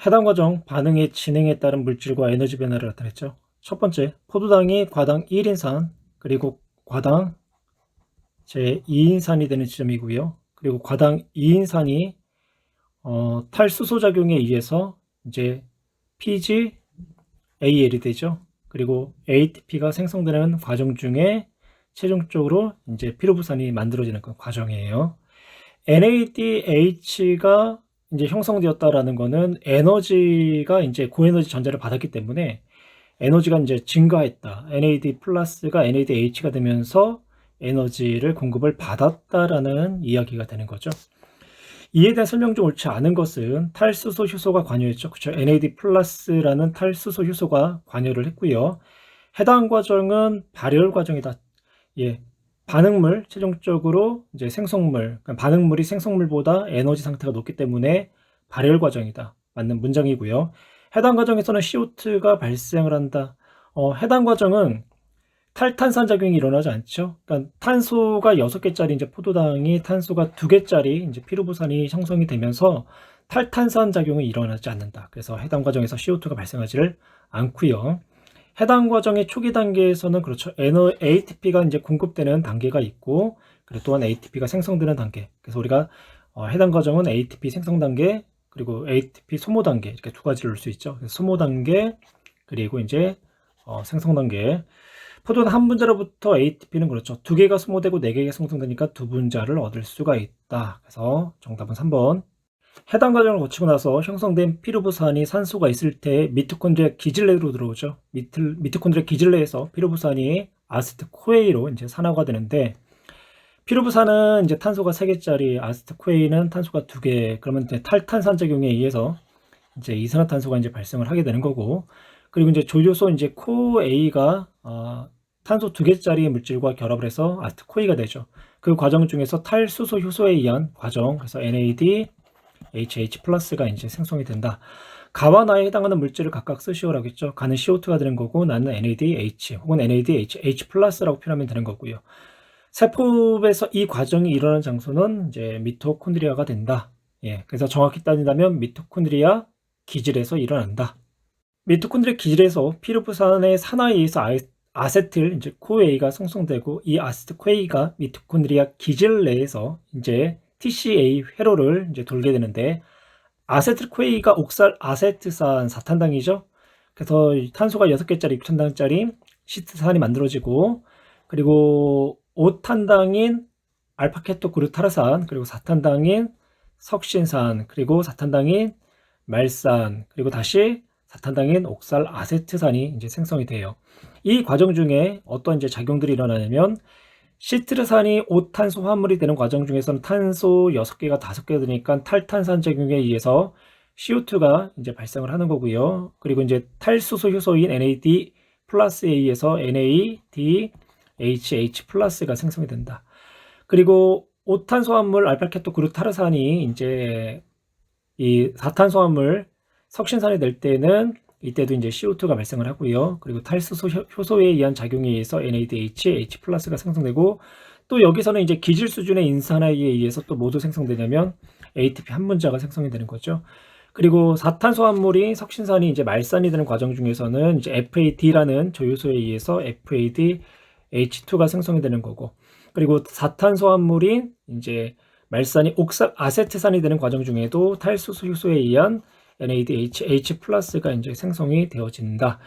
해당 과정 반응의 진행에 따른 물질과 에너지 변화를 나타냈죠. 첫 번째, 포도당이 과당 1인산 그리고 과당 제 2인산이 되는 지점이고요. 그리고 과당 2인산이 탈수소 작용에 의해서 이제 PgAL이 되죠. 그리고 ATP가 생성되는 과정 중에 최종적으로 이제 피로부산이 만들어지는 그 과정이에요. NADH가 이제 형성되었다라는 거는 에너지가 이제 고에너지 전자를 받았기 때문에 에너지가 이제 증가했다. NAD 플러스가 NADH가 되면서 에너지를 공급을 받았다라는 이야기가 되는 거죠. 이에 대한 설명 중 옳지 않은 것은 탈수소 효소가 관여했죠. 그렇죠. NAD 플러스라는 탈수소 효소가 관여를 했고요. 해당 과정은 발열 과정이다. 예. 반응물, 최종적으로 이제 생성물, 그러니까 반응물이 생성물보다 에너지 상태가 높기 때문에 발열 과정이다. 맞는 문장이고요. 해당 과정에서는 CO2가 발생을 한다. 해당 과정은 탈탄산 작용이 일어나지 않죠. 그러니까 탄소가 6개짜리 이제 포도당이 탄소가 2개짜리 이제 피루부산이 형성이 되면서 탈탄산 작용이 일어나지 않는다. 그래서 해당 과정에서 CO2가 발생하지를 않고요. 해당 과정의 초기 단계에서는 그렇죠. ATP가 이제 공급되는 단계가 있고, 그리고 또한 ATP가 생성되는 단계. 그래서 우리가 해당 과정은 ATP 생성 단계, 그리고 ATP 소모 단계 이렇게 두 가지를 놓을 수 있죠. 그래서 소모 단계, 그리고 이제 생성 단계. 포도당 한 분자로부터 ATP는 그렇죠. 2개가 소모되고 4개가 생성되니까 2분자를 얻을 수가 있다. 그래서 정답은 3번. 해당 과정을 거치고 나서 형성된 피루부산이 산소가 있을 때 미토콘드리아 기질 내로 들어오죠. 미토콘드리아 기질 내에서 피루부산이 아세트코에이로 이제 산화가 되는데, 피루부산은 이제 탄소가 3개짜리, 아세트코에이는 탄소가 2개. 그러면 이제 탈탄산 작용에 의해서 이제 이산화탄소가 이제 발생을 하게 되는 거고, 그리고 이제 조효소 이제 코A가 탄소 2개짜리 물질과 결합을 해서 아세트코에이가 되죠. 그 과정 중에서 탈수소 효소에 의한 과정, 그래서 NAD HH 플러스가 이제 생성이 된다. 가와 나에 해당하는 물질을 각각 쓰시오라고 했죠. 가는 CO2가 되는 거고, 나는 NADH 혹은 NADH 플러스라고 표현하면 되는 거고요. 세포에서 이 과정이 일어나는 장소는 이제 미토콘드리아가 된다. 예, 그래서 정확히 따진다면 미토콘드리아 기질에서 일어난다. 미토콘드리아 기질에서 피루부산의 산화에 의해서 아세틸 이제 코에이가 생성되고, 이 아세틸코에이가 미토콘드리아 기질 내에서 이제 TCA 회로를 이제 돌게 되는데, 아세틸코에이가 옥살 아세트산 사탄당이죠. 그래서 탄소가 6개짜리 6탄당짜리 시트산이 만들어지고, 그리고 5탄당인 알파케토 그루타르산, 그리고 4탄당인 석신산, 그리고 4탄당인 말산, 그리고 다시 4탄당인 옥살 아세트산이 이제 생성이 돼요. 이 과정 중에 어떤 이제 작용들이 일어나냐면, 시트르산이 5탄소 화물이 되는 과정 중에서는 탄소 6개가 5개가 되니까 탈탄산 작용에 의해서 CO2가 이제 발생을 하는 거고요. 그리고 이제 탈수소 효소인 NAD 플러스에 의해서 NADH 플러스가 생성이 된다. 그리고 5탄소 화물 알파케토 그루타르산이 이제 이 4탄소 화물 석신산이 될 때는 이때도 이제 CO2가 발생을 하고요. 그리고 탈수소 효소에 의한 작용에 의해서 NADH 플러스가 생성되고, 또 여기서는 이제 기질 수준의 인산화에 의해서 또 모두 생성되냐면 ATP 한 분자가 생성이 되는 거죠. 그리고 4탄소 함물이 석신산이 이제 말산이 되는 과정 중에서는 이제 FAD라는 조효소에 의해서 FADH2가 생성이 되는 거고, 그리고 4탄소 함물인 이제 말산이 옥살 아세트산이 되는 과정 중에도 탈수소 효소에 의한 NADH 플러스가 이제 생성이 되어진다.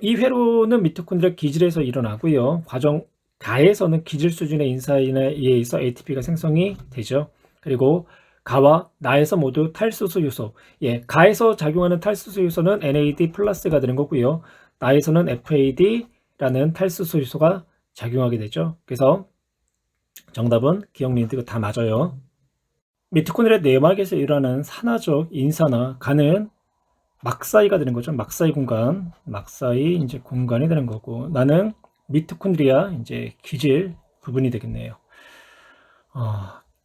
이 회로는 미토콘드리아 기질에서 일어나고요. 과정 가에서는 기질 수준의 인산에 의해서 ATP가 생성이 되죠. 그리고 가와 나에서 모두 탈수소 요소. 예, 가에서 작용하는 탈수소 요소는 NAD 플러스가 되는 거고요. 나에서는 FAD라는 탈수소 요소가 작용하게 되죠. 그래서 정답은 기억니은트 이거 다 맞아요. 미토콘드리아 내막에서 일어나는 산화적 인산화 가는 막사이가 되는 거죠. 막사이 공간, 막사이 이제 공간이 되는 거고, 나는 미토콘드리아 이제 기질 부분이 되겠네요.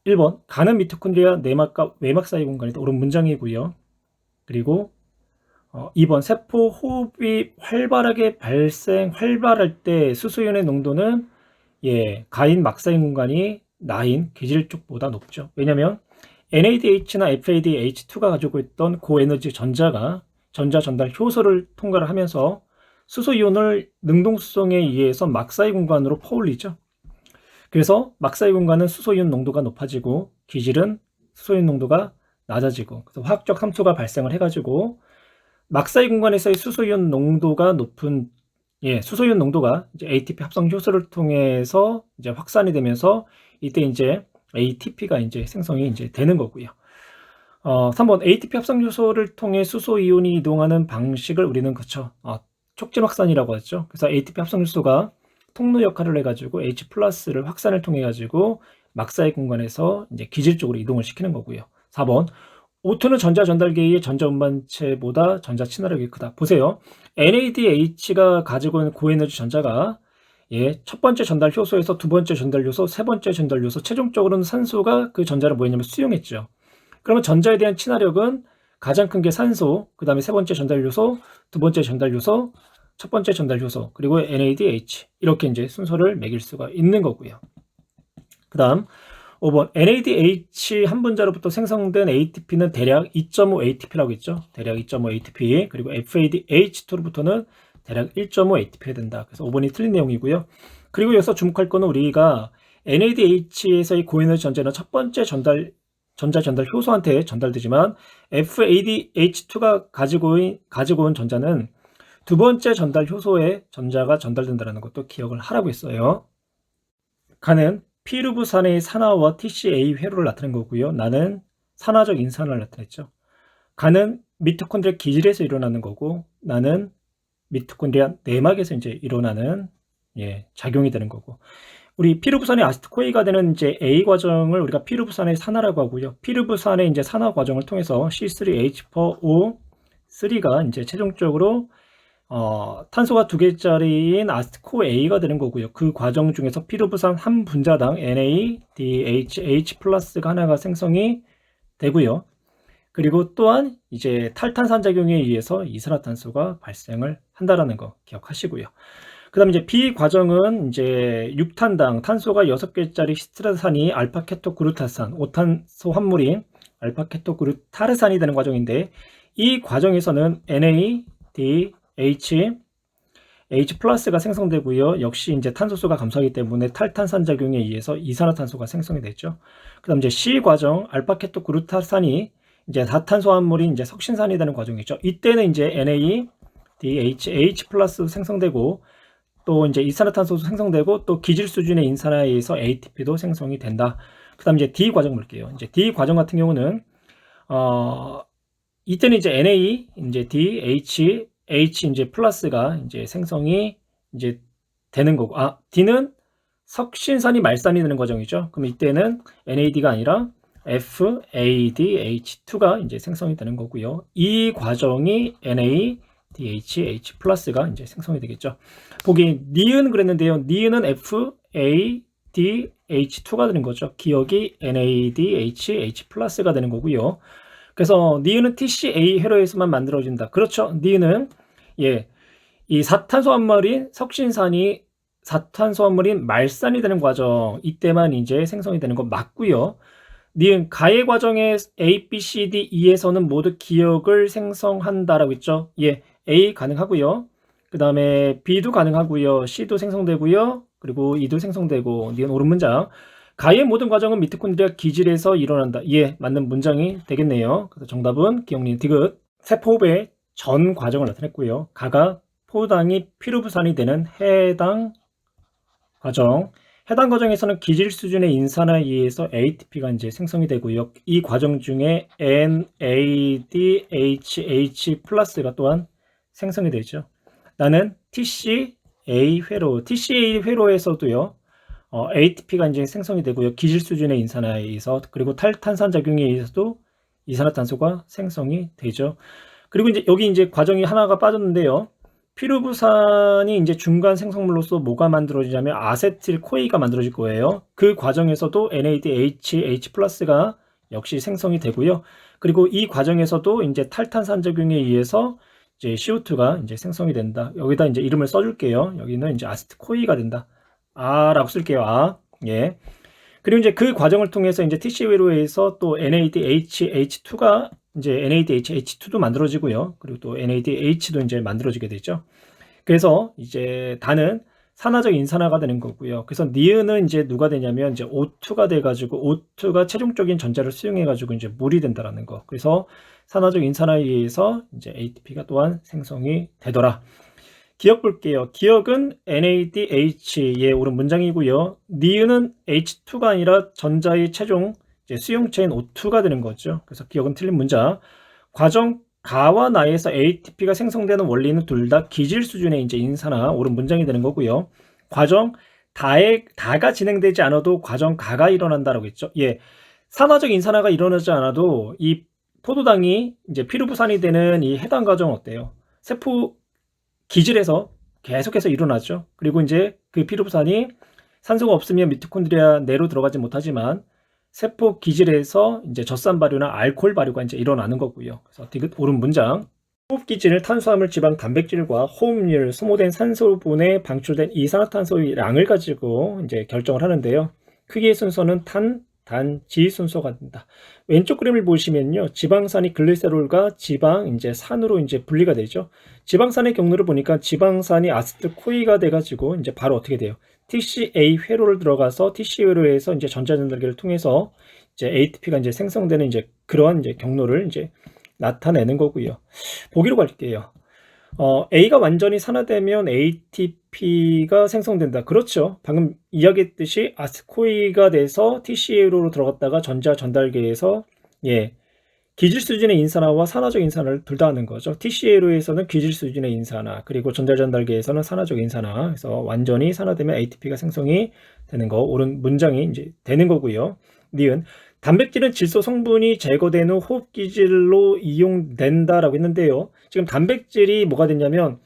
1번 가는 미토콘드리아 내막과 외막 사이 공간이다. 옳은 문장이고요. 그리고 2번 세포 호흡이 활발할 때 수소연의 농도는 가인 막사이 공간이 나인 기질 쪽보다 높죠. 왜냐면 NADH나 FADH2가 가지고 있던 고에너지 전자 전달 효소를 통과를 하면서 수소이온을 능동수송에 의해서 막사이 공간으로 퍼올리죠. 그래서 막사이 공간은 수소이온 농도가 높아지고 기질은 수소이온 농도가 낮아지고, 그래서 화학적 함수가 발생을 해가지고 막사이 공간에서의 수소이온 농도가 높은, 수소이온 농도가 이제 ATP 합성 효소를 통해서 이제 확산이 되면서 이때 이제 ATP가 이제 생성이 이제 되는 거고요. 3번 ATP 합성 효소를 통해 수소이온이 이동하는 방식을 우리는 촉진 확산이라고 하죠. 그래서 ATP 합성 효소가 통로 역할을 해가지고 H+를 확산을 통해 가지고 막사이 공간에서 이제 기질 쪽으로 이동을 시키는 거고요. 4번 O2는 전자 전달계의 전자 운반체보다 전자 친화력이 크다. 보세요. NADH가 가지고 있는 고에너지 전자가 첫 번째 전달 효소에서 두 번째 전달 효소, 세 번째 전달 효소, 최종적으로는 산소가 그 전자를 뭐했냐면 수용했죠. 그러면 전자에 대한 친화력은 가장 큰 게 산소, 그 다음에 세 번째 전달 효소, 두 번째 전달 효소, 첫 번째 전달 효소, 그리고 NADH, 이렇게 이제 순서를 매길 수가 있는 거고요. 그 다음 5번 NADH 한 분자로부터 생성된 ATP는 대략 2.5 ATP라고 했죠. 대략 2.5 ATP. 그리고 FADH2로부터는 대략 1.5 ATP가 된다. 그래서 5번이 틀린 내용이고요. 그리고 여기서 주목할 거는 우리가 NADH에서의 고에너지 전자는 첫 번째 전자 전달 효소한테 전달되지만 FADH2가 가지고 온 전자는 두 번째 전달 효소에 전자가 전달된다는 것도 기억을 하라고 했어요. 가는 피루부산의 산화와 TCA 회로를 나타낸 거고요. 나는 산화적 인산을 나타냈죠. 가는 미토콘드리아 기질에서 일어나는 거고, 나는 미토콘드리아 내막에서 이제 일어나는 작용이 되는 거고, 우리 피루부산의 아세트코이가 되는 이제 A 과정을 우리가 피루부산의 산화라고 하고요. 피루부산의 이제 산화 과정을 통해서 C3H4O3가 이제 최종적으로 탄소가 2개짜리인 아세트코 A가 되는 거고요. 그 과정 중에서 피루부산 한 분자당 NADHH+가 하나가 생성이 되고요. 그리고 또한 이제 탈탄산 작용에 의해서 이산화탄소가 발생을 한다라는 거 기억하시고요. 그 다음에 이제 B 과정은 이제 6탄당 탄소가 6개짜리 시트라산이 알파케토그루타산, 5탄소 환물인 알파케토그루타르산이 되는 과정인데, 이 과정에서는 NADH+가 생성되고요. 역시 이제 탄소수가 감소하기 때문에 탈탄산 작용에 의해서 이산화탄소가 생성이 됐죠. 그 다음 이제 C 과정, 알파케토그루타산이 이제 다탄소 환물인 이제 석신산이 되는 과정이죠. 이때는 이제 NADH+ 생성되고, 또 이제 이산화탄소도 생성되고, 또 기질 수준의 인산화에 의해서 ATP도 생성이 된다. 그 다음 이제 D 과정 볼게요. 이제 D 과정 같은 경우는, 이때는 이제 NADH 이제 플러스가 이제 생성이 이제 되는 거고, D는 석신산이 말산이 되는 과정이죠. 그럼 이때는 NAD가 아니라 FADH2가 이제 생성이 되는 거고요. 이 과정이 NADH+가 이제 생성이 되겠죠. 보기 니은 그랬는데요. 니은은 FADH2가 되는 거죠. 기억이 NADH+가 되는 거고요. 그래서 니은은 TCA 회로에서만 만들어진다. 그렇죠. 니은은 이 사탄소환물인 석신산이 사탄소환물인 말산이 되는 과정, 이때만 이제 생성이 되는 거 맞고요. 니은 가해 과정의 A, B, C, D, E에서는 모두 기억을 생성한다라고 했죠. A 가능하고요. 그 다음에 B도 가능하고요. C도 생성되고요. 그리고 E도 생성되고, 니은 옳은 문장. 가의 모든 과정은 미토콘드리아 기질에서 일어난다. 맞는 문장이 되겠네요. 그래서 정답은 기억님 디귿. 세포호흡의 전 과정을 나타냈고요. 가가 포당이 피루부산이 되는 해당 과정. 해당 과정에서는 기질 수준의 인산화에 의해서 ATP가 이제 생성이 되고요. 이 과정 중에 NADHH+가 또한 생성이 되죠. 나는 TCA 회로에서도요. ATP가 이제 생성이 되고요. 기질 수준의 인산화에 의해서, 그리고 탈탄산 작용에 의해서도 이산화탄소가 생성이 되죠. 그리고 이제 여기 이제 과정이 하나가 빠졌는데요. 피루부산이 이제 중간 생성물로서 뭐가 만들어지냐면 아세틸코이가 만들어질 거예요. 그 과정에서도 NADHH+가 역시 생성이 되고요. 그리고 이 과정에서도 이제 탈탄산 작용에 의해서 이제 CO2가 이제 생성이 된다. 여기다 이제 이름을 써줄게요. 여기는 이제 아세틸코이가 된다. 라고 쓸게요. 그 그리고 이제 그 과정을 통해서 이제 TC 회로에서 또 NADHH2가 이제 NADHH2도 만들어지고요. 그리고 또 NADH도 이제 만들어지게 되죠. 그래서 이제 다는 산화적 인산화가 되는 거고요. 그래서 니은은 이제 누가 되냐면 이제 O2가 돼가지고 O2가 최종적인 전자를 수용해가지고 이제 물이 된다라는 거. 그래서 산화적 인산화에 의해서 이제 ATP가 또한 생성이 되더라. 기억 볼게요. 기억은 NADH에 옳은 문장이고요. 니은은 H2가 아니라 전자의 최종 이제 수용체인 O2가 되는 거죠. 그래서 기억은 틀린 문장. 과정 가와 나에서 ATP가 생성되는 원리는 둘 다 기질 수준의 이제 인산화 옳은 문장이 되는 거고요. 과정 다가 진행되지 않아도 과정 가가 일어난다라고 했죠. 예, 산화적 인산화가 일어나지 않아도 이 포도당이 이제 피루부산이 되는 이 해당 과정 어때요? 세포 기질에서 계속해서 일어나죠. 그리고 이제 그 피루부산이 산소가 없으면 미토콘드리아 내로 들어가지 못하지만 세포 기질에서 이제 젖산 발효나 알코올 발효가 이제 일어나는 거고요. 그래서 디귿 옳은 문장. 호흡 기질은 탄수화물, 지방, 단백질과 호흡률, 소모된 산소분에 방출된 이산화탄소의 양을 가지고 이제 결정을 하는데요. 크기의 순서는 탄, 단, 지 순서가 된다. 왼쪽 그림을 보시면요, 지방산이 글리세롤과 지방 이제 산으로 이제 분리가 되죠. 지방산의 경로를 보니까 지방산이 아세틸코이가 돼가지고 이제 바로 어떻게 돼요? TCA 회로를 들어가서 TC 회로에서 이제 전자전달기를 통해서 이제 ATP가 이제 생성되는 이제 그러한 이제 경로를 이제 나타내는 거고요. 보기로 갈게요. A가 완전히 산화되면 ATP가 생성된다. 그렇죠. 방금 이야기했듯이 아스코이가 돼서 TCA로 들어갔다가 전자 전달계에서 예, 기질 수준의 인산화와 산화적 인산화를 둘 다 하는 거죠. TCA로에서는 기질 수준의 인산화, 그리고 전자 전달계에서는 산화적 인산화. 그래서 완전히 산화되면 ATP가 생성이 되는 거 옳은 문장이 이제 되는 거고요. 니은 단백질은 질소 성분이 제거된 후 호흡 기질로 이용된다라고 했는데요. 지금 단백질이 뭐가 됐냐면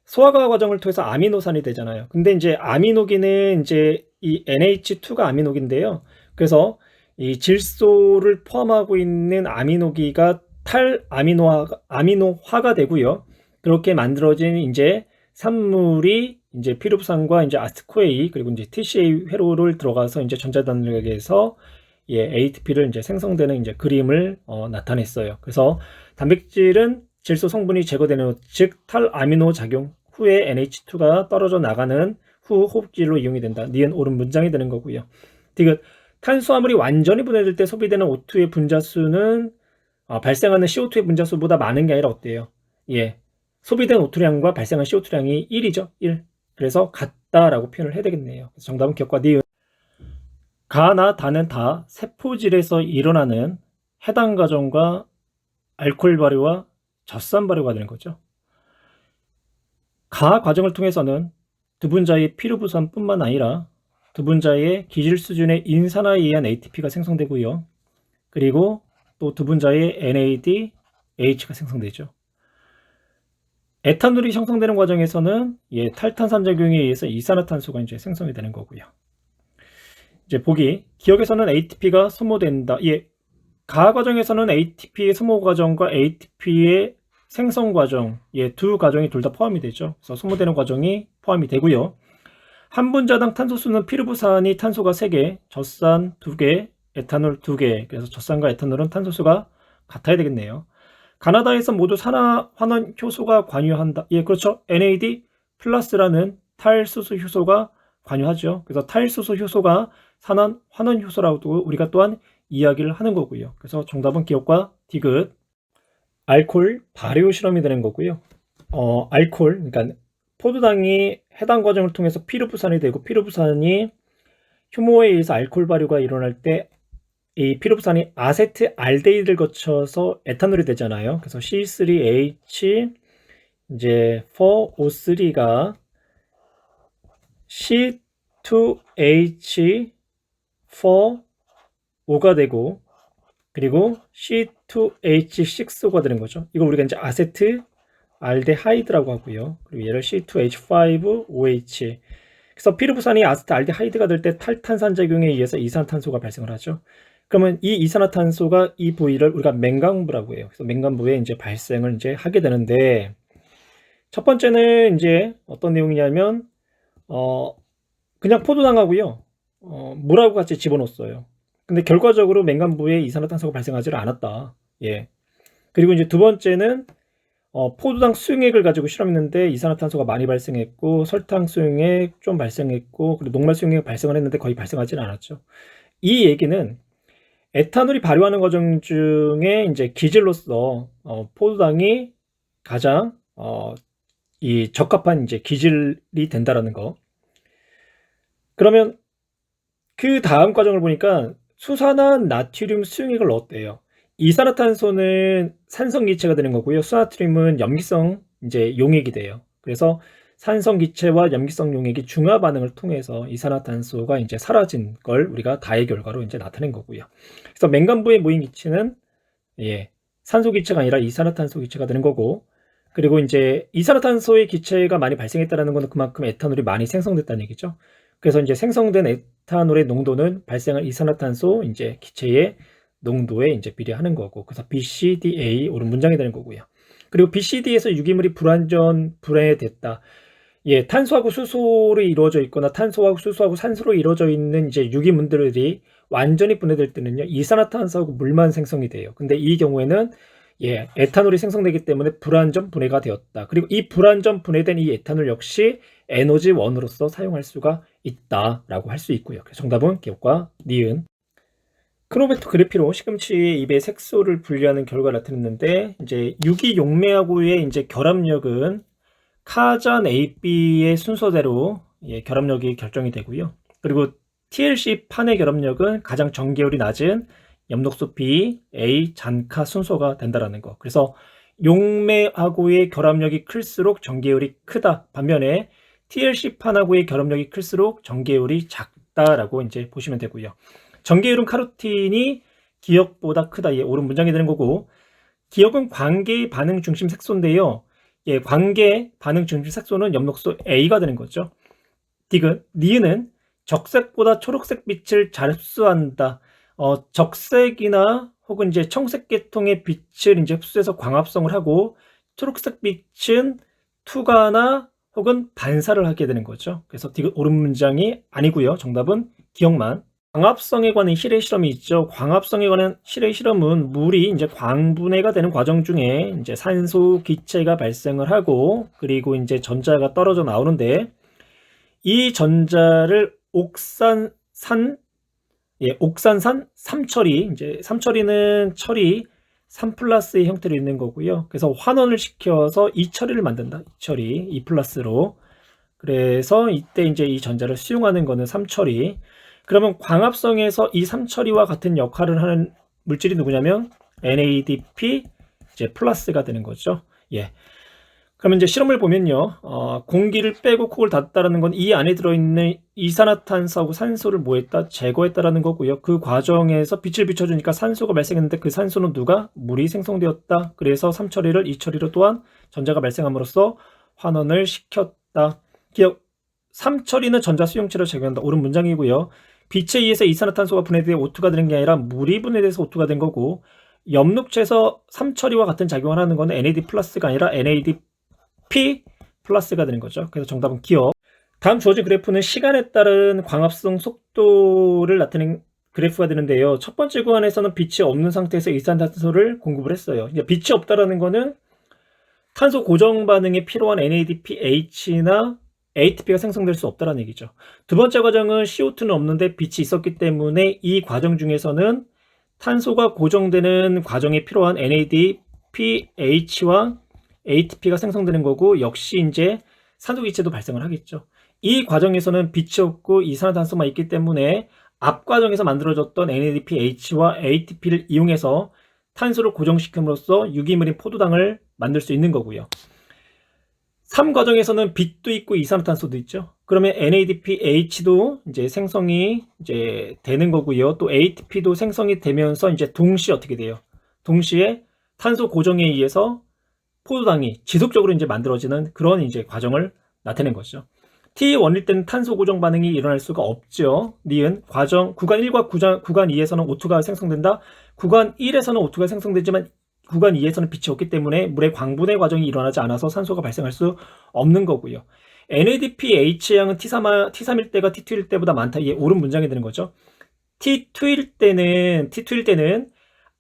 소화가 과정을 통해서 아미노산이 되잖아요. 근데 이제 아미노기는 이제 이 NH2가 아미노기인데요. 그래서 이 질소를 포함하고 있는 아미노기가 아미노화가 되고요. 그렇게 만들어진 이제 산물이 이제 피루부산과 이제 아스코에이 그리고 이제 TCA 회로를 들어가서 이제 전자단백에서 예, ATP를 이제 생성되는 이제 그림을 나타냈어요. 그래서 단백질은 질소 성분이 제거되는 후, 즉 탈아미노 작용 후에 NH2가 떨어져 나가는 후 호흡기로 이용이 된다. 니은 옳은 문장이 되는 거고요. 디귿 탄수화물이 완전히 분해될 때 소비되는 O2의 분자수는 발생하는 CO2의 분자수보다 많은 게 아니라 어때요? 예, 소비된 O2량과 발생한 CO2량이 1이죠. 1. 그래서 같다라고 표현을 해야 되겠네요. 정답은 기억과 니은. 가나 다는 다 세포질에서 일어나는 해당 과정과 알코올 발효와 젖산 발효가 되는 거죠. 가 과정을 통해서는 두 분자의 피루부산뿐만 아니라 두 분자의 기질 수준의 인산화에 의한 ATP가 생성되고요. 그리고 또 두 분자의 NADH가 생성되죠. 에탄올이 형성되는 과정에서는 탈탄산 작용에 의해서 이산화탄소가 이제 생성이 되는 거고요. 이제 보기 기억에서는 ATP가 소모된다. 가 과정에서는 ATP의 소모 과정과 ATP의 생성 과정, 두 과정이 둘 다 포함이 되죠. 그래서 소모되는 과정이 포함이 되고요. 한 분자당 탄소수는 피루부산이 탄소가 3개, 젖산 2개, 에탄올 2개. 그래서 젖산과 에탄올은 탄소수가 같아야 되겠네요. 가나다에서 모두 산화환원 효소가 관여한다. 그렇죠. NAD 플러스라는 탈수소 효소가 관여하죠. 그래서 탈수소 효소가 산화환원 효소라고도 우리가 또한 이야기를 하는 거고요. 그래서 정답은 기억과 디귿. 알코올 발효 실험이 되는 거고요. 알코올, 그러니까 포도당이 해당 과정을 통해서 피루부산이 되고 피루부산이 효모에 의해서 알코올 발효가 일어날 때 이 피루부산이 아세트알데히드를 거쳐서 에탄올이 되잖아요. 그래서 C3H 이제 4O3가 C2H4O가 되고 그리고 C2H6O가 되는 거죠. 이거 우리가 이제 아세트알데하이드라고 하고요. 그리고 얘를 C2H5OH. 그래서 피루부산이 아세트알데하이드가 될 때 탈탄산 작용에 의해서 이산화탄소가 발생을 하죠. 그러면 이 이산화탄소가 이 부위를 우리가 맹간부라고 해요. 그래서 맹간부에 이제 발생을 이제 하게 되는데 첫 번째는 이제 어떤 내용이냐면 그냥 포도당하고요. 물하고 같이 집어넣었어요. 근데 결과적으로 맹간부에 이산화탄소가 발생하지를 않았다. 예. 그리고 이제 두 번째는 포도당 수용액을 가지고 실험했는데 이산화탄소가 많이 발생했고 설탕 수용액 좀 발생했고 그리고 녹말 수용액 발생을 했는데 거의 발생하지는 않았죠. 이 얘기는 에탄올이 발효하는 과정 중에 이제 기질로서 포도당이 가장 이 적합한 이제 기질이 된다라는 거. 그러면 그 다음 과정을 보니까 수산화 나트륨 수용액을 넣었대요. 이산화탄소는 산성기체가 되는 거고요. 수나트륨은 염기성 이제 용액이 돼요. 그래서 산성기체와 염기성 용액이 중화 반응을 통해서 이산화탄소가 이제 사라진 걸 우리가 다의 결과로 이제 나타낸 거고요. 그래서 맹간부에 모인 기체는 산소 기체가 아니라 이산화탄소 기체가 되는 거고, 그리고 이제 이산화탄소의 기체가 많이 발생했다는 것은 그만큼 에탄올이 많이 생성됐다는 얘기죠. 그래서 이제 생성된 에탄올의 농도는 발생한 이산화탄소 이제 기체의 농도에 이제 비례하는 거고, 그래서 BCDA 옳은 문장이 되는 거고요. 그리고 BCD에서 유기물이 불완전 분해됐다. 탄소하고 수소로 이루어져 있거나 탄소하고 수소하고 산소로 이루어져 있는 이제 유기물들이 완전히 분해될 때는요, 이산화탄소하고 물만 생성이 돼요. 근데 이 경우에는 에탄올이 생성되기 때문에 불완전 분해가 되었다. 그리고 이 불완전 분해된 이 에탄올 역시 에너지 원으로서 사용할 수가 있다라고 할 수 있고요. 그래서 정답은 기억과 니은. 크로베토 그래피로 시금치의 잎의 색소를 분리하는 결과를 나타냈는데, 이제 유기용매하고의 이제 결합력은 카잔 AB의 순서대로 결합력이 결정이 되고요. 그리고 TLC 판의 결합력은 가장 전개율이 낮은 엽록소 B, A, 잔카 순서가 된다라는 거. 그래서 용매하고의 결합력이 클수록 전개율이 크다. 반면에 TLC 판하고의 결합력이 클수록 전개율이 작다라고 이제 보시면 되고요. 전개율은 카로틴이 기억보다 크다. 옳은 문장이 되는 거고, 기억은 관계 반응 중심 색소인데요. 관계 반응 중심 색소는 엽록소 A가 되는 거죠. 디귿, 니은은 적색보다 초록색 빛을 잘 흡수한다. 적색이나 혹은 이제 청색 계통의 빛을 이제 흡수해서 광합성을 하고, 초록색 빛은 투과나 혹은 반사를 하게 되는 거죠. 그래서 디귿 옳은 문장이 아니고요. 정답은 기억만. 광합성에 관한 실외 실험이 있죠. 광합성에 관한 실외 실험은 물이 이제 광분해가 되는 과정 중에 이제 산소 기체가 발생을 하고, 그리고 이제 전자가 떨어져 나오는데, 이 전자를 옥산산 삼처리, 이제 삼처리는 처리 3+의 형태로 있는 거고요. 그래서 환원을 시켜서 이 처리를 만든다. 이 처리 2+로. 그래서 이때 이제 이 전자를 수용하는 거는 삼처리. 그러면 광합성에서 이 삼처리와 같은 역할을 하는 물질이 누구냐면 NADP 이제 플러스가 되는 거죠. 그러면 이제 실험을 보면요, 공기를 빼고 콕을 닫았다라는 건 이 안에 들어있는 이산화탄소하고 산소를 뭐했다? 제거했다라는 거고요. 그 과정에서 빛을 비춰주니까 산소가 발생했는데 그 산소는 누가? 물이 생성되었다. 그래서 삼처리를 이처리로 또한 전자가 발생함으로써 환원을 시켰다. 기억, 삼처리는 전자 수용체로 작용한다. 옳은 문장이고요. 빛에 의해서 이산화탄소가 분해되어 O2가 되는 게 아니라 물이 분해돼서 O2가 된 거고, 엽록체에서 삼처리와 같은 작용을 하는 거는 NAD 플러스가 아니라 NADP 플러스가 되는 거죠. 그래서 정답은 기억. 다음 주어진 그래프는 시간에 따른 광합성 속도를 나타낸 그래프가 되는데요. 첫 번째 구간에서는 빛이 없는 상태에서 이산화탄소를 공급을 했어요. 빛이 없다라는 거는 탄소 고정 반응에 필요한 NADPH나 ATP가 생성될 수 없다는 얘기죠. 두 번째 과정은 CO2는 없는데 빛이 있었기 때문에 이 과정 중에서는 탄소가 고정되는 과정에 필요한 NADPH와 ATP가 생성되는 거고, 역시 이제 산소기체도 발생을 하겠죠. 이 과정에서는 빛이 없고 이산화탄소만 있기 때문에 앞 과정에서 만들어졌던 NADPH와 ATP를 이용해서 탄소를 고정시킴으로써 유기물인 포도당을 만들 수 있는 거고요. 3과정에서는 빛도 있고 이산화탄소도 있죠. 그러면 NADPH도 이제 생성이 이제 되는 거고요. 또 ATP도 생성이 되면서 이제 동시에 어떻게 돼요? 동시에 탄소 고정에 의해서 포도당이 지속적으로 이제 만들어지는 그런 이제 과정을 나타낸 거죠. T1일 때는 탄소 고정 반응이 일어날 수가 없죠. 니은 과정 구간 1과 구간 2에서는 O2가 생성된다. 구간 1에서는 O2가 생성되지만 구간 2에서는 빛이 없기 때문에 물의 광분해 과정이 일어나지 않아서 산소가 발생할 수 없는 거고요. NADPH 양은 T3일 때가 T2일 때보다 많다. 이게 옳은 문장이 되는 거죠. T2일 때는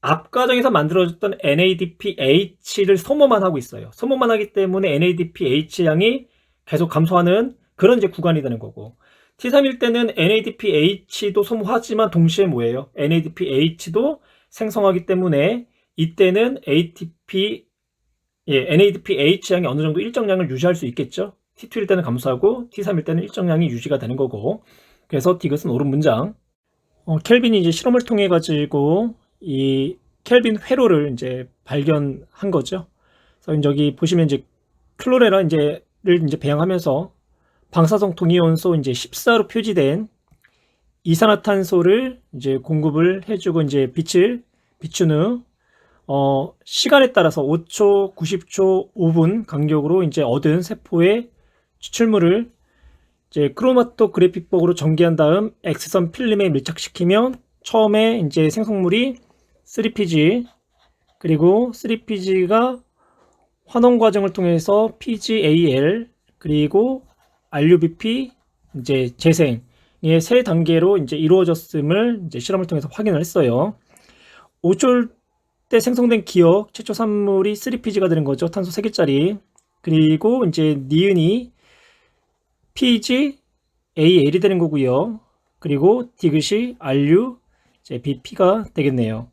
앞 과정에서 만들어졌던 NADPH를 소모만 하고 있어요. 소모만 하기 때문에 NADPH양이 계속 감소하는 그런 이제 구간이 되는 거고, T3일 때는 NADPH도 소모하지만 동시에 뭐예요? NADPH도 생성하기 때문에 이때는 NADPH양이 어느 정도 일정량을 유지할 수 있겠죠. T2일 때는 감소하고 T3일 때는 일정량이 유지가 되는 거고, 그래서 디귿은 옳은 문장. 켈빈이 이제 실험을 통해 가지고 이 켈빈 회로를 이제 발견한 거죠. 그래서 여기 보시면 이제 클로레라 이제를 이제 배양하면서 방사성 동위원소 이제 14로 표지된 이산화탄소를 이제 공급을 해주고 이제 빛을 비춘 후 시간에 따라서 5초, 90초, 5분 간격으로 이제 얻은 세포의 추출물을 이제 크로마토그래픽법으로 전개한 다음 X선 필름에 밀착시키면 처음에 이제 생성물이 3PG, 그리고 3PG가 환원 과정을 통해서 PGAL, 그리고 RUBP 이제 재생의 세 단계로 이제 이루어졌음을 이제 실험을 통해서 확인을 했어요. 5초 때 생성된 기억 최초 산물이 3PG가 되는 거죠. 탄소 3개짜리. 그리고 이제 니은이 PGAL이 되는 거고요. 그리고 디귿이 RUBP가 되겠네요.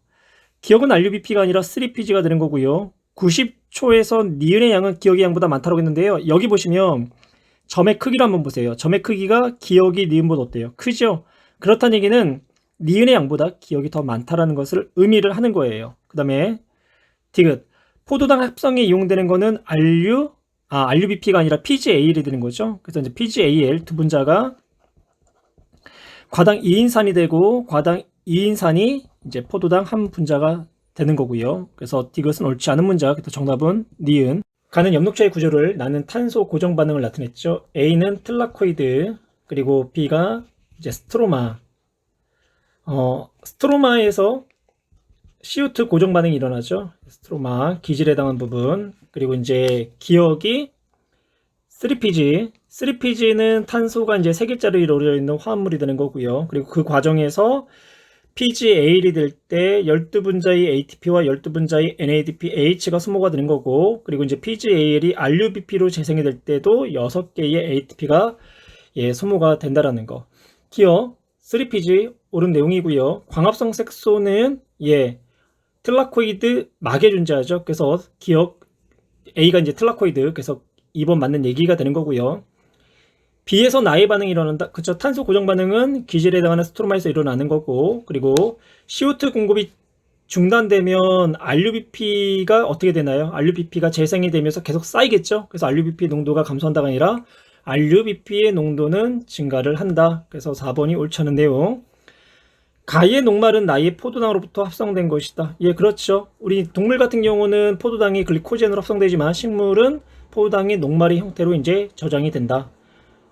기억은 RUBP가 아니라 3PG가 되는 거고요. 90초에서 니은의 양은 기억의 양보다 많다고 했는데요. 여기 보시면 점의 크기를 한번 보세요. 점의 크기가 기억이 니은보다 어때요? 크죠? 그렇다는 얘기는 니은의 양보다 기억이 더 많다라는 것을 의미를 하는 거예요. 그 다음에 디귿. 포도당 합성에 이용되는 거는 RUBP가 아니라 PGAL이 되는 거죠. 그래서 이제 PGAL 두 분자가 과당 2인산이 되고 과당 2인산이 이제 포도당 한 분자가 되는 거고요. 그래서 디귿은 옳지 않은 문자. 그래서 정답은 니은. 가는 엽록체의 구조를 나는 탄소 고정 반응을 나타냈죠. A는 틀라코이드, 그리고 B가 이제 스트로마. 스트로마에서 CO2 고정 반응이 일어나죠. 스트로마 기질에 해당한 부분. 그리고 이제 기억이 3PG. 3PG는 탄소가 이제 3개짜리 이루어져 있는 화합물이 되는 거고요. 그리고 그 과정에서 PGAL이 될 때 12분자의 ATP와 12분자의 NADPH가 소모가 되는 거고, 그리고 이제 PGAL이 RUBP로 재생이 될 때도 6개의 ATP가 소모가 된다라는 거. 기억 3PG 옳은 내용이고요. 광합성 색소는 틀라코이드 막에 존재하죠. 그래서 기억 A가 이제 틀라코이드, 그래서 2번 맞는 얘기가 되는 거고요. B에서 나의 반응이 일어난다. 그쵸. 탄소 고정 반응은 기질에 해당하는 스트로마에서 일어나는 거고, 그리고 CO2 공급이 중단되면 RUBP가 어떻게 되나요? RUBP가 재생이 되면서 계속 쌓이겠죠. 그래서 RUBP 농도가 감소한다가 아니라 RUBP의 농도는 증가를 한다. 그래서 4번이 옳지 않은 내용. 가의 녹말은 나의 포도당으로부터 합성된 것이다. 그렇죠. 우리 동물 같은 경우는 포도당이 글리코젠으로 합성되지만 식물은 포도당이 녹말의 형태로 이제 저장이 된다.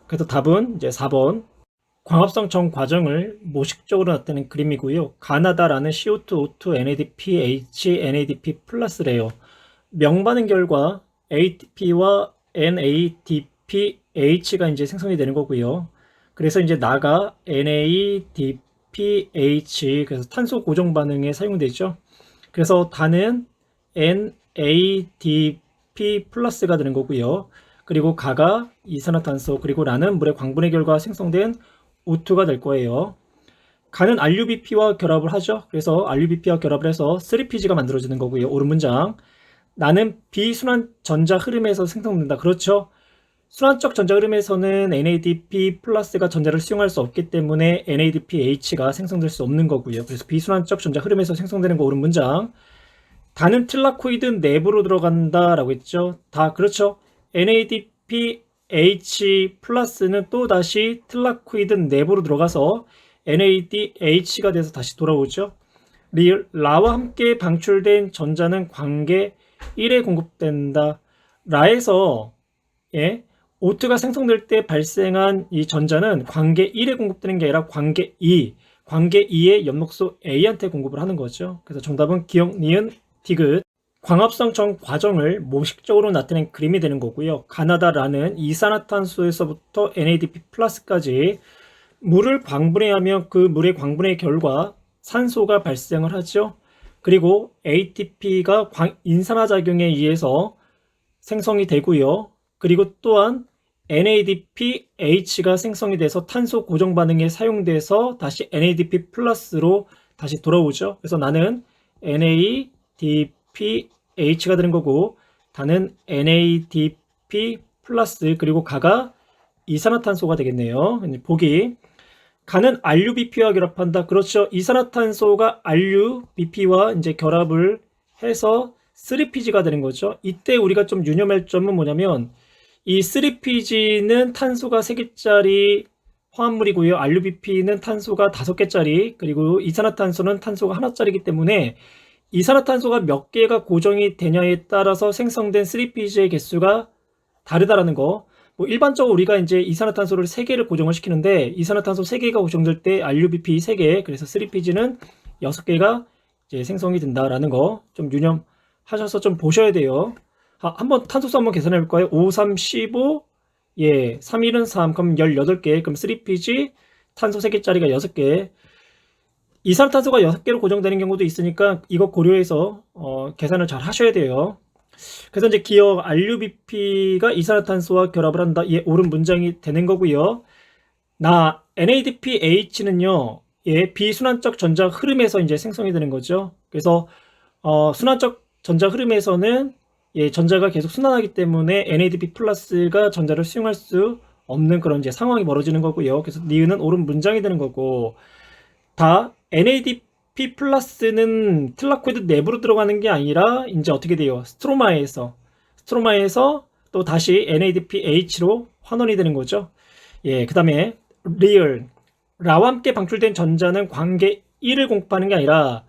그래서 답은 이제 4번. 광합성 전 과정을 모식적으로 나타낸 그림이고요. 가나다라는 CO2, O2, NADPH, NADP 플러스래요. 명반응 결과 ATP와 NADPH가 이제 생성이 되는 거고요. 그래서 이제 나가 NADPH, 그래서 탄소 고정 반응에 사용되죠. 그래서 다는 NADP 플러스가 되는 거고요. 그리고 가가 이산화탄소, 그리고 라는 물의 광분의 결과 생성된 O2가 될 거예요. 가는 RUBP와 결합을 하죠. 그래서 RUBP와 결합을 해서 3PG가 만들어지는 거고요. 옳은 문장. 나는 비순환 전자 흐름에서 생성된다. 그렇죠. 순환적 전자 흐름에서는 NADP 플러스가 전자를 수용할 수 없기 때문에 NADPH가 생성될 수 없는 거고요. 그래서 비순환적 전자 흐름에서 생성되는 거 옳은 문장. 다는 틀라코이드 내부로 들어간다라고 했죠. 다 그렇죠. NADPH 플러스는 또 다시 틀라코이드 내부로 들어가서 NADH가 돼서 다시 돌아오죠. 라와 함께 방출된 전자는 관계 1에 공급된다. 라에서 O2가 생성될 때 발생한 이 전자는 관계 1에 공급되는 게 아니라 관계 2의 엽록소 A한테 공급을 하는 거죠. 그래서 정답은 기억, 니은, 디귿. 광합성 전 과정을 모식적으로 나타낸 그림이 되는 거고요. 가나다라는 이산화탄소에서부터 NADP 플러스까지 물을 광분해하면 그 물의 광분의 결과 산소가 발생을 하죠. 그리고 ATP가 인산화작용에 의해서 생성이 되고요. 그리고 또한 NADPH가 생성이 돼서 탄소 고정 반응에 사용돼서 다시 NADP 플러스로 다시 돌아오죠. 그래서 나는 NADPH가 되는 거고, 다는 NADP 플러스, 그리고 가가 이산화탄소가 되겠네요. 보기, 가는 RUBP와 결합한다. 그렇죠. 이산화탄소가 RUBP와 이제 결합을 해서 3PG가 되는 거죠. 이때 우리가 좀 유념할 점은 뭐냐면, 이 3PG는 탄소가 3개짜리 화합물이고요. RUBP는 탄소가 5개짜리, 그리고 이산화탄소는 탄소가 하나짜리이기 때문에 이산화탄소가 몇 개가 고정이 되냐에 따라서 생성된 3PG의 개수가 다르다라는 거. 뭐 일반적으로 우리가 이제 이산화탄소를 3개를 고정을 시키는데, 이산화탄소 3개가 고정될 때 RUBP 3개, 그래서 3PG는 6개가 이제 생성이 된다라는 거 좀 유념하셔서 좀 보셔야 돼요. 한번 탄소수 한번 계산해 볼까요? 5, 3, 15, 3, 1은 3, 그럼 18개, 그럼 3PG, 탄소 3개짜리가 6개. 이산화탄소가 6개로 고정되는 경우도 있으니까 이거 고려해서 계산을 잘 하셔야 돼요. 그래서 이제 기억 RUBP가 이산화탄소와 결합을 한다. 옳은 문장이 되는 거고요. NADPH는요, 비순환적 전자 흐름에서 이제 생성이 되는 거죠. 그래서 순환적 전자 흐름에서는 전자가 계속 순환하기 때문에 NADP 플러스가 전자를 수용할 수 없는 그런 이제 상황이 벌어지는 거고요. 그래서 니은은 옳은 문장이 되는 거고, 다 NADP 플러스는 틀라코이드 내부로 들어가는 게 아니라 이제 어떻게 돼요? 스트로마에서 또 다시 NADPH로 환원이 되는 거죠. 그 다음에 리얼, 라와 함께 방출된 전자는 광계 1을 공급하는 게 아니라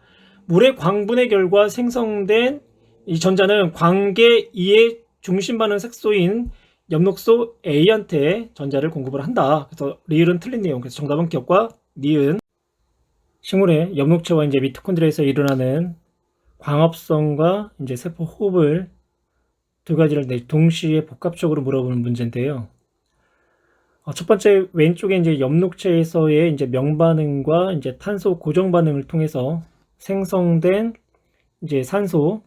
물의 광분의 결과 생성된 이 전자는 광계 2의 중심 반응 색소인 엽록소 A한테 전자를 공급을 한다. 그래서 리을은 틀린 내용. 그래서 정답은 기억과 니은. 식물의 엽록체와 이제 미토콘드리아에서 일어나는 광합성과 이제 세포 호흡을 두 가지를 동시에 복합적으로 물어보는 문제인데요. 첫 번째 왼쪽에 이제 엽록체에서의 이제 명반응과 이제 탄소 고정 반응을 통해서 생성된 이제 산소,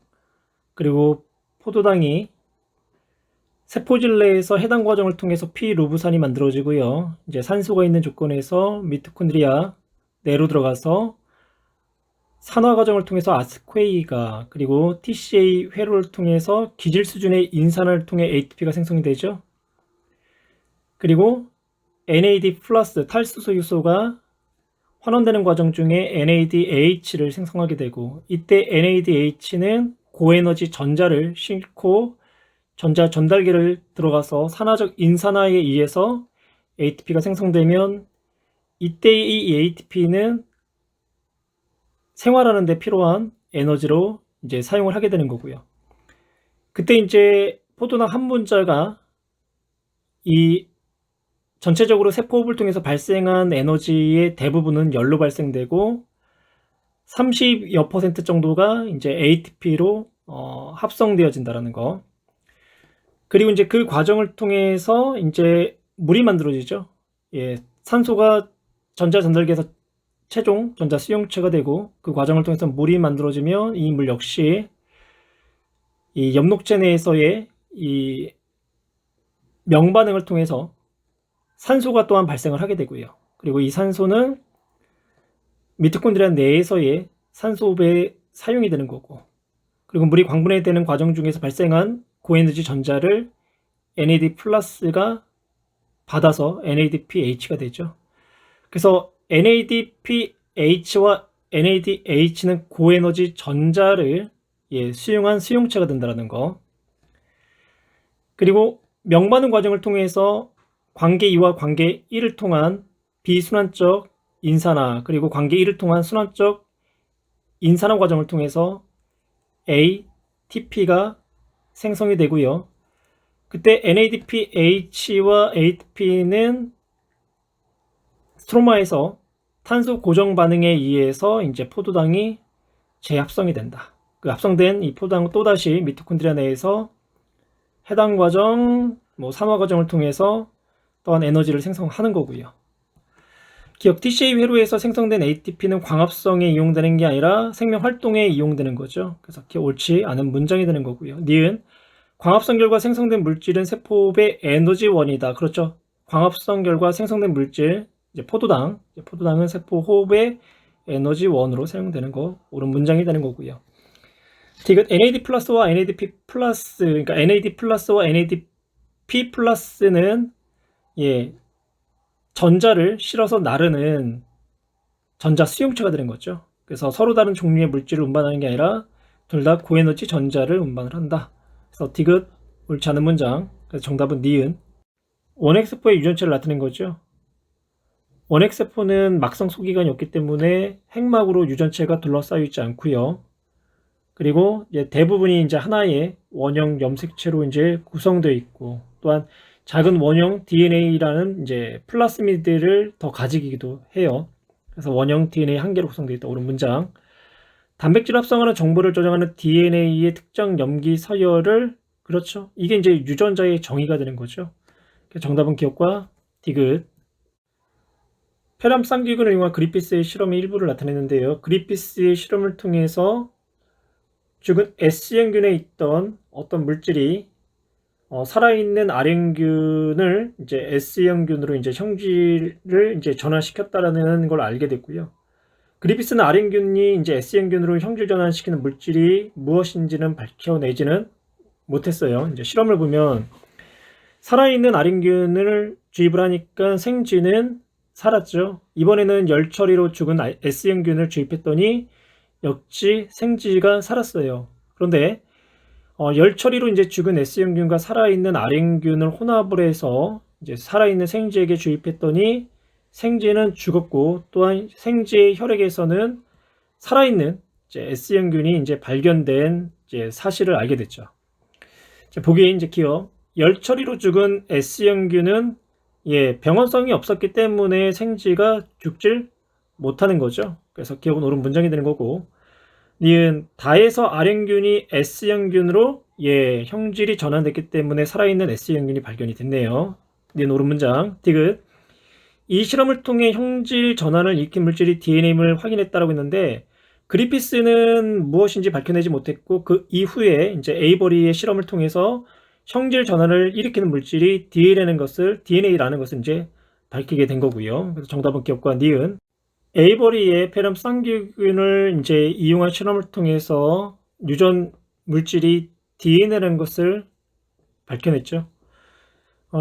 그리고 포도당이 세포질 내에서 해당 과정을 통해서 피루브산이 만들어지고요. 이제 산소가 있는 조건에서 미토콘드리아 내로 들어가서 산화 과정을 통해서 아스퀘이가, 그리고 TCA 회로를 통해서 기질 수준의 인산화를 통해 ATP가 생성이 되죠. 그리고 NAD 플러스 탈수소 효소가 환원되는 과정 중에 NADH를 생성하게 되고, 이때 NADH는 고에너지 전자를 싣고 전자 전달계를 들어가서 산화적 인산화에 의해서 ATP가 생성되면, 이때 이 ATP는 생활하는 데 필요한 에너지로 이제 사용을 하게 되는 거고요. 그때 이제 포도당 한 분자가 이 전체적으로 세포호흡을 통해서 발생한 에너지의 대부분은 열로 발생되고 30여 % 정도가 이제 ATP로 합성되어진다라는 거. 그리고 이제 그 과정을 통해서 이제 물이 만들어지죠. 산소가 전자 전달기에서 최종 전자 수용체가 되고, 그 과정을 통해서 물이 만들어지면 이 물 역시 이 엽록체 내에서의 이 명반응을 통해서 산소가 또한 발생을 하게 되고요. 그리고 이 산소는 미토콘드리아 내에서의 산소호흡에 사용이 되는 거고, 그리고 물이 광분해되는 과정 중에서 발생한 고에너지 전자를 NAD 플러스가 받아서 NADPH가 되죠. 그래서 NADPH와 NADH는 고에너지 전자를 수용한 수용체가 된다는 거. 그리고 명반응 과정을 통해서 관계 2와 관계 1을 통한 비순환적 인산화, 그리고 관계 1을 통한 순환적 인산화 과정을 통해서 ATP가 생성이 되고요. 그때 NADPH와 ATP는 스트로마에서 탄소 고정 반응에 의해서 이제 포도당이 재합성이 된다. 그 합성된 이 포도당 또다시 미토콘드리아 내에서 해당 과정, 산화 과정을 통해서 또한 에너지를 생성하는 거고요. 기억 TCA 회로에서 생성된 ATP는 광합성에 이용되는 게 아니라 생명 활동에 이용되는 거죠. 그래서 옳지 않은 문장이 되는 거고요. 니은 광합성 결과 생성된 물질은 세포의 에너지원이다. 그렇죠. 광합성 결과 생성된 물질, 이제 포도당은 세포 호흡의 에너지원으로 사용되는 거, 옳은 문장이 되는 거고요. 디귿 NAD 플러스와 NADP 플러스, 그러니까 NAD 플러스와 NADP 플러스는 전자를 실어서 나르는 전자 수용체가 되는 거죠. 그래서 서로 다른 종류의 물질을 운반하는 게 아니라 둘 다 고에너지 전자를 운반을 한다. 그래서 디귿 옳지 않은 문장. 그래서 정답은 니은. 원핵세포의 유전체를 나타낸 거죠. 원핵세포는 막성 소기관이 없기 때문에 핵막으로 유전체가 둘러싸여 있지 않고요. 그리고 이제 대부분이 이제 하나의 원형 염색체로 이제 구성되어 있고, 또한 작은 원형 DNA라는 이제 플라스미드를 더 가지기도 해요. 그래서 원형 DNA 한 개로 구성되어 있다. 옳은 문장. 단백질 합성하는 정보를 저장하는 DNA의 특정 염기 서열을, 그렇죠. 이게 이제 유전자의 정의가 되는 거죠. 정답은 기억과 디귿. 페람 쌍기근을 이용한 그리피스의 실험의 일부를 나타냈는데요. 그리피스의 실험을 통해서 죽은 S형균에 있던 어떤 물질이 살아있는 R형균을 이제 S형균으로 이제 형질을 이제 전환시켰다라는 걸 알게 됐고요. 그리피스는 R형균이 이제 S형균으로 형질 전환시키는 물질이 무엇인지는 밝혀내지는 못했어요. 이제 실험을 보면 살아있는 R형균을 주입을 하니까 생쥐는 살았죠. 이번에는 열 처리로 죽은 S형균을 주입했더니 역시 생쥐가 살았어요. 그런데 열 처리로 이제 죽은 S형균과 살아있는 R형균을 혼합을 해서 이제 살아있는 생쥐에게 주입했더니 생쥐는 죽었고, 또한 생쥐의 혈액에서는 살아있는 이제 S형균이 이제 발견된 이제 사실을 알게 됐죠. 보기 이제 기억. 열 처리로 죽은 S형균은 병원성이 없었기 때문에 생쥐가 죽질 못하는 거죠. 그래서 기억은 옳은 문장이 되는 거고, 니은 다에서 R형균이 S형균으로 형질이 전환됐기 때문에 살아있는 S형균이 발견이 됐네요. 니은 옳은 문장. 디귿 이 실험을 통해 형질 전환을 일으킨 물질이 DNA임을 확인했다라고 했는데, 그리피스는 무엇인지 밝혀내지 못했고, 그 이후에 이제 에이버리의 실험을 통해서 형질 전환을 일으키는 물질이 DNA라는 것을 이제 밝히게 된 거고요. 그래서 정답은 기억과 니은. 에이버리의 페럼 쌍기균을 이제 이용한 실험을 통해서 유전 물질이 DNA라는 것을 밝혀냈죠.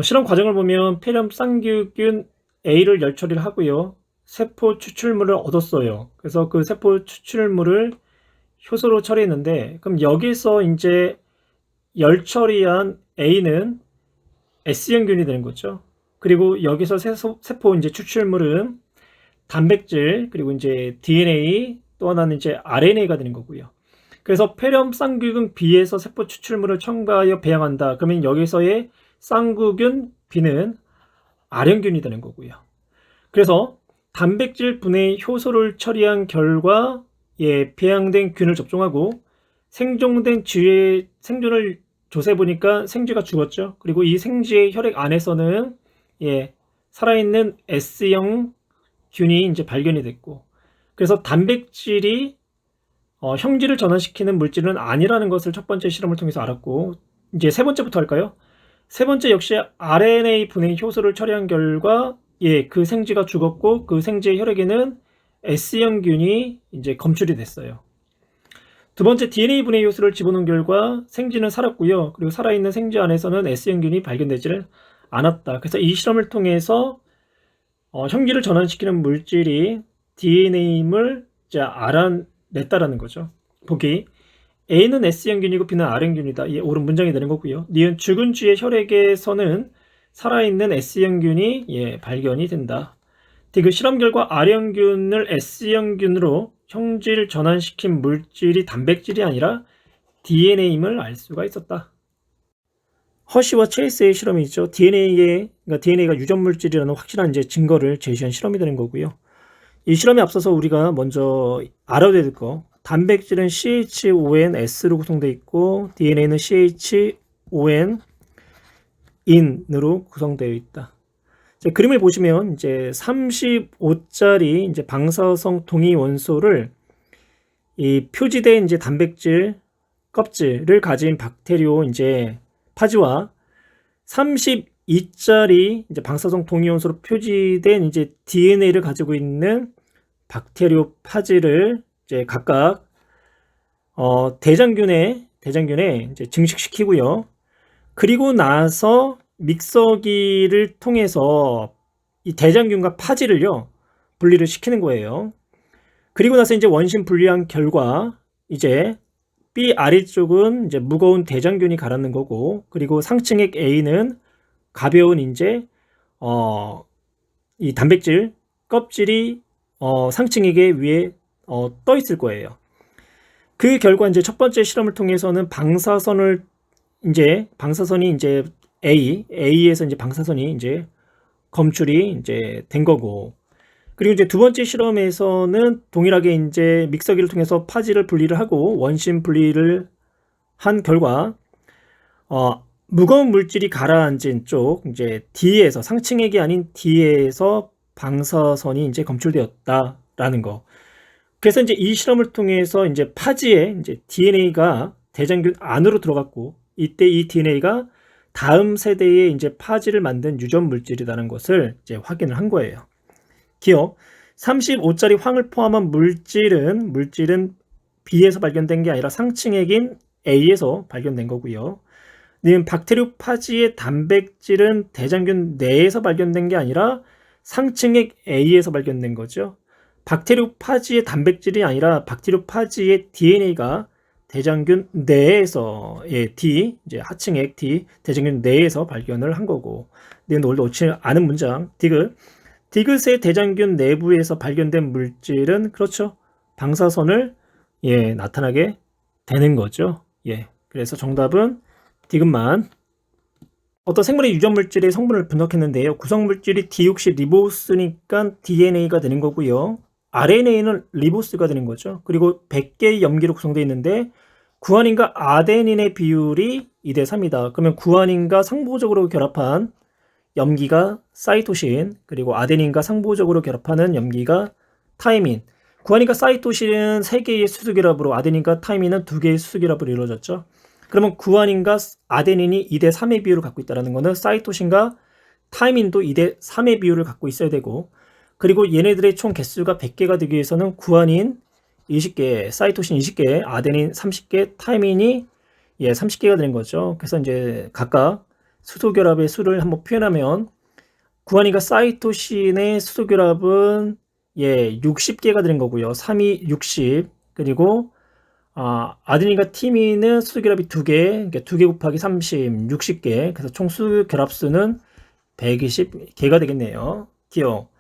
실험 과정을 보면 페럼 쌍기균 A를 열 처리를 하고요. 세포 추출물을 얻었어요. 그래서 그 세포 추출물을 효소로 처리했는데, 그럼 여기서 이제 열 처리한 A는 S형균이 되는 거죠. 그리고 여기서 세포 이제 추출물은 단백질, 그리고 이제 DNA, 또 하나는 이제 RNA가 되는 거고요. 그래서 페럼 쌍규균 B에서 세포 추출물을 첨가하여 배양한다. 그러면 여기서의 쌍구균 B는 R형균이 되는 거고요. 그래서 단백질 분해의 효소를 처리한 결과 배양된 균을 접종하고 생존된 쥐의 생존을 조사해 보니까 생쥐가 죽었죠. 그리고 이 생쥐의 혈액 안에서는 살아있는 S형 균이 이제 발견이 됐고, 그래서 단백질이 형질을 전환시키는 물질은 아니라는 것을 첫 번째 실험을 통해서 알았고, 이제 세 번째부터 할까요? 세 번째 역시 RNA 분해 효소를 처리한 결과 그 생쥐가 죽었고, 그 생쥐의 혈액에는 S형균이 이제 검출이 됐어요. 두 번째 DNA 분해 효소를 집어넣은 결과 생쥐는 살았고요. 그리고 살아있는 생쥐 안에서는 S형균이 발견되지를 않았다. 그래서 이 실험을 통해서 형질을 전환시키는 물질이 DNA임을 이제 알아냈다라는 거죠. 보기 A는 S형균이고 B는 R형균이다. 이 옳은 문장이 되는 거고요. 니은 죽은 쥐의 혈액에서는 살아있는 S형균이 발견이 된다. 디귿 실험 결과 R형균을 S형균으로 형질 전환시킨 물질이 단백질이 아니라 DNA임을 알 수가 있었다. 허쉬와 체이스의 실험이죠. DNA가 유전 물질이라는 확실한 이제 증거를 제시한 실험이 되는 거고요. 이 실험에 앞서서 우리가 먼저 알아야 될 거 단백질은 CHONS로 구성되어 있고 DNA는 CHON 인으로 구성되어 있다. 자, 그림을 보시면 이제 35짜리 이제 방사성 동위 원소를 이 표지된 이제 단백질 껍질을 가진 박테리오 이제 파지와 32짜리 이제 방사성 동위 원소로 표지된 이제 DNA를 가지고 있는 박테리오 파지를 이제 각각 대장균에 이제 증식시키고요. 그리고 나서 믹서기를 통해서 이 대장균과 파지를요 분리를 시키는 거예요. 그리고 나서 이제 원심 분리한 결과 이제 B 아래쪽은 이제 무거운 대장균이 가라앉는 거고, 그리고 상층액 A는 가벼운 이제 이 단백질 껍질이 상층액의 위에 떠 있을 거예요. 그 결과 이제 첫 번째 실험을 통해서는 방사선이 이제 A에서 이제 방사선이 이제 검출이 이제 된 거고, 그리고 이제 두 번째 실험에서는 동일하게 이제 믹서기를 통해서 파지를 분리를 하고 원심 분리를 한 결과 무거운 물질이 가라앉은 쪽 이제 D에서 상층액이 아닌 D에서 방사선이 이제 검출되었다라는 거. 그래서 이제 이 실험을 통해서 이제 파지에 이제 DNA가 대장균 안으로 들어갔고, 이때 이 DNA가 다음 세대의 이제 파지를 만든 유전 물질이라는 것을 이제 확인을 한 거예요. 기억 35짜리 황을 포함한 물질은 B에서 발견된 게 아니라 상층액인 A에서 발견된 거고요. 박테리오 파지의 단백질은 대장균 내에서 발견된 게 아니라 상층액 A에서 발견된 거죠. 박테리오 파지의 단백질이 아니라 박테리오 파지의 DNA가 대장균 내에서 D 이제 하층액 D 대장균 내에서 발견을 한 거고, 오늘 놓지 않은 문장 디귿의 대장균 내부에서 발견된 물질은 그렇죠, 방사선을 나타나게 되는 거죠. 그래서 정답은 디귿만. 어떤 생물의 유전 물질의 성분을 분석했는데요. 구성 물질이 디옥시리보스니까 DNA가 되는 거고요. RNA는 리보스가 되는 거죠. 그리고 100개의 염기로 구성되어 있는데 구아닌과 아데닌의 비율이 2대3이다. 그러면 구아닌과 상보적으로 결합한 염기가 사이토신, 그리고 아데닌과 상보적으로 결합하는 염기가 타이민. 구아닌과 사이토신은 3개의 수소결합으로, 아데닌과 타이민은 2개의 수소결합으로 이루어졌죠. 그러면 구아닌과 아데닌이 2대3의 비율을 갖고 있다는 것은 사이토신과 타이민도 2대3의 비율을 갖고 있어야 되고, 그리고 얘네들의 총 개수가 100개가 되기 위해서는 구아닌 20개, 사이토신 20개, 아데닌 30개, 타이민이 30개가 되는 거죠. 그래서 이제 각각 수소결합의 수를 한번 표현하면 구아닌과 사이토신의 수소결합은 60개가 되는 거고요. 3이 60. 그리고 아데닌과 티민은 수소결합이 2개, 그러니까 2개 곱하기 30, 60개. 그래서 총 수결합수는 120개가 되겠네요. 기억.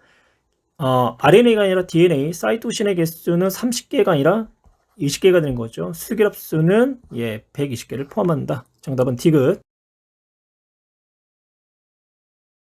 RNA가 아니라 DNA, 사이토신의 개수는 30개가 아니라 20개가 되는 거죠. 수결합수는 120개를 포함한다. 정답은 디귿.